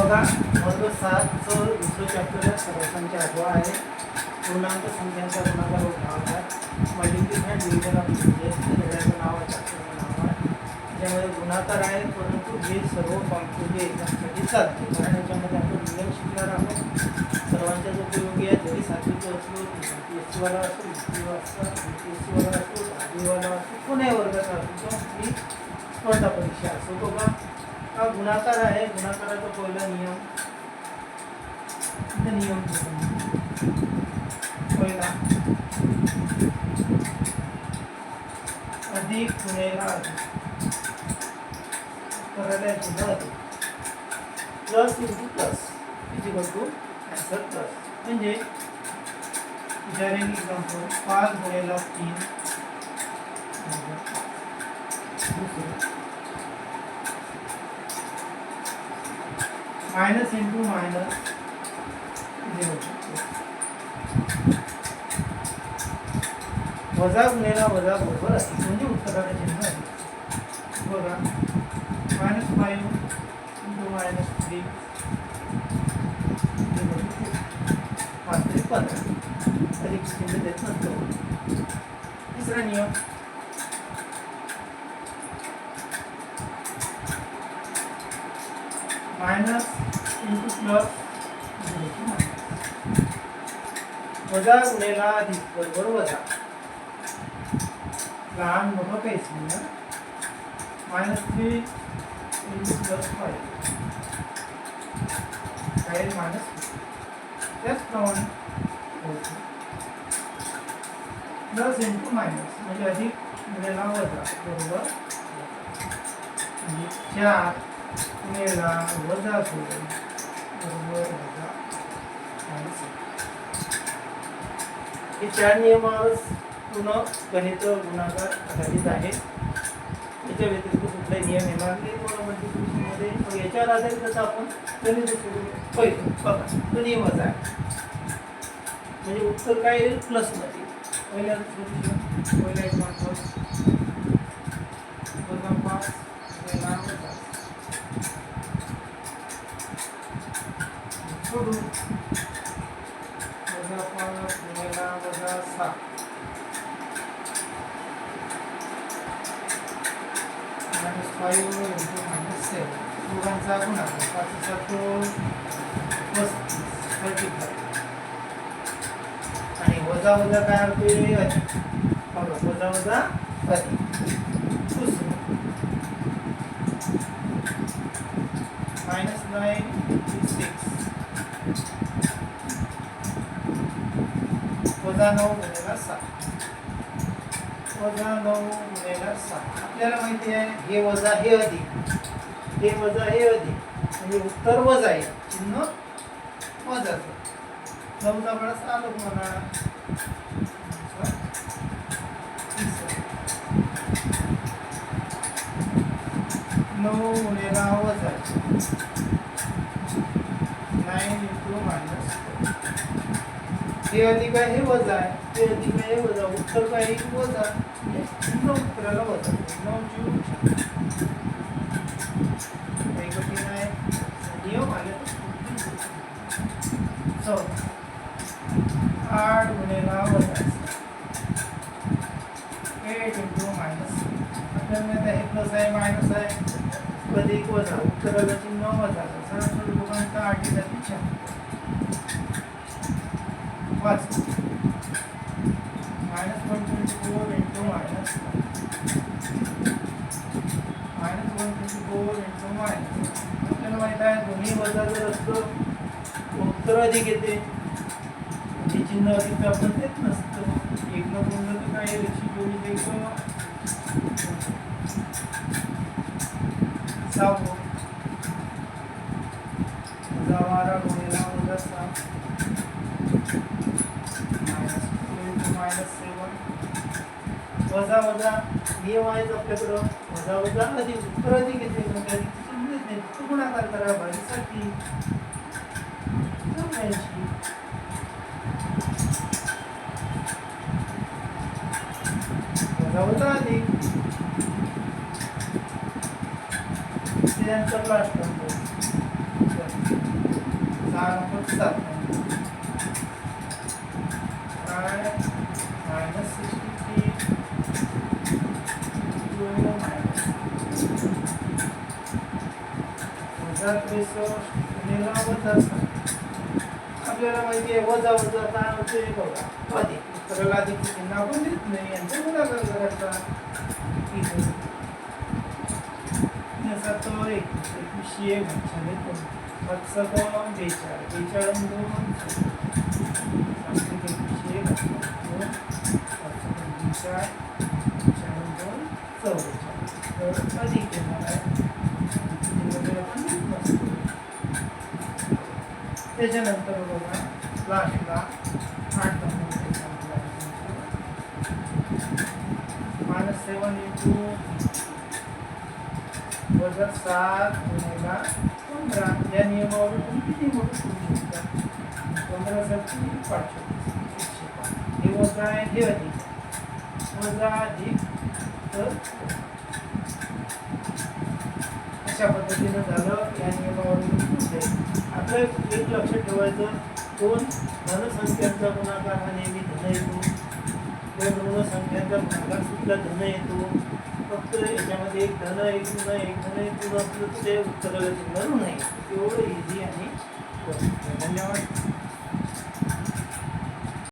बघा वर्ग 7चं दुसरं चॅप्टर आहे, सर्वसंख्या 8वा आहे. पूर्णांक संख्यांचा गुणाकार व भागाकार, multiplication and division of integers हे नाव आहे, चॅप्टरचं नाव आहे. त्याच्यामध्ये गुणाकार आहे, परंतु हे सर्व कॉम्प्युटर एक्झामसाठी चालते, कारण याच्यामध्ये आपण नियम शिकणार आहोत. सर्वांच्याच उपयोगी आहे, जरी सातवीचं असलो, PSCवाला असो, UPSCवाला असो, 10वीवाला असो, कोण्या वर्गाचा असो किंवा कुठली स्पर्धा परीक्षा असो. बघा हा गुणाकार आहे. गुणाकाराचा पहिला नियम पहिला अधिक गुणेला अधिक करायला सुद्धा अधिक plus into plus equal to answer plus. म्हणजे विचारेंगे एक्झाम्पल 5 गुणेला 3 माइनस इंटू माइनस 0 वजा गुणेला वजा बरोबर अधिक, म्हणजे उत्तराचे चिन्ह अधिक. बघा -5 इंटू -3 15 अधिक चिन्ह देत नसतो. तिसरा नियम माइनस इंटू प्लस वजा गुणेला अधिक बरोबर वजा, लहान मोठं काहीच नाही. -3 इंटू +5 काय मायनस, त्याचप्रमाणे प्लस इंटू मायनस म्हणजे अधिक गुणेला वजा बरोबर, म्हणजे 4 गुणेला वजा 2 बरोबर वजा -1. हे 4 नियमावर पूर्ण गणित गुणाकार आधारित आहे. याच्या व्यतिरिक्त कुठलाही नियम येणार नाही तुम्हाला मल्टिप्लिकेशनमध्ये. पण याच्यावर आधारित आता आपण गणित सुरू पहिलं बघा तो नियमच आहे. म्हणजे उत्तर काय येईल प्लसमध्ये. पहिला एक्झाम्पल वजा 5 गुणेला वजा सोडू वजा 5 गुणेला वजा 7 -5 इंटू -7 दोघांचा गुणाकार 5 × 7 35 आणि वजा वजा काय होते अधिक. बघा वजा वजा अधिक. दुसरं -9 इंटू 6 वजा 9 गुणेला 7 वजा 9 गुणेला 7. आपल्याला माहिती आहे हे वजा हे अधिक, हे वजा हे अधिक, म्हणजे उत्तर वजा आहे, चिन्ह वजाचं. 9चा बळास आलं तुम्हाला 9 गुणेला वजा 9 इंटू -4 हे अधिक आहे हे वजा आहे, हे अधिक आहे हे वजा, उत्तर काय आहे वजा, चिन्ह उत्तराला वजा. 9 काही कठीण आहे नियम आले तर 8 गुणेला वजा 8 इंटू -. आपल्याला हे प्लस आहे मायनस आहे अधिक वजा, उत्तराला चिन्ह वजा. सरळ लोकांचा 8 जाती 4 -124 इंटू -124 इंटू मायनस. आपल्याला माहित आहे दोन्ही वजा जर असतं उत्तर अधिक येते, हे चिन्ह अधिक आपण देत नसतं. 1 न गुणलं तर काय 124 6 वजा 12 गुणेला वजा 7 -7 वजा वजा नियम आहेत आपल्याकडं. वजा वजा अधिक उत्तर अधिक येते, म्हणजे अधिक चिन्ह येते. तो गुणाकार करा भाजीसाठी वजा वजा अधिक त्यांचा लास्ट 6 I minus 63 वजा 63 गुणिले वजा 7. आपल्याला माहिती आहे वजा वजा काय होते बघा अधिक. उत्तराला अधिक चिन्ह आपण देत नाही, यांचा गुणाकार करायचा. ठीक आहे. याचा तो 21 भागिले 2. 7 42 42 2 अधिक येणार आहे. त्याच्यानंतर बघा लास्टला 8 -7 इंटू वजा 7 गुणिले 15. या नियमावरून तुम्ही किती मोठं करू शकता. 15 साठी 525. हे वजा आहे, हे अधिक. वजा अधिक तर अशा पद्धतीनं झालं. या नियमावरून आपलं एक लक्षात ठेवायचं, 2 धनसंख्यांचा गुणाकार हा नेहमी धन येतो, 2 ऋण संख्यांचा गुणाकार सुद्धा धन येतो. फक्त याच्यामध्ये एक धन एक ऋण एक धन एक ऋण असलं तर ते उत्तराला चिन्ह ऋण आहे. एवढं इझी आणि धन्यवाद.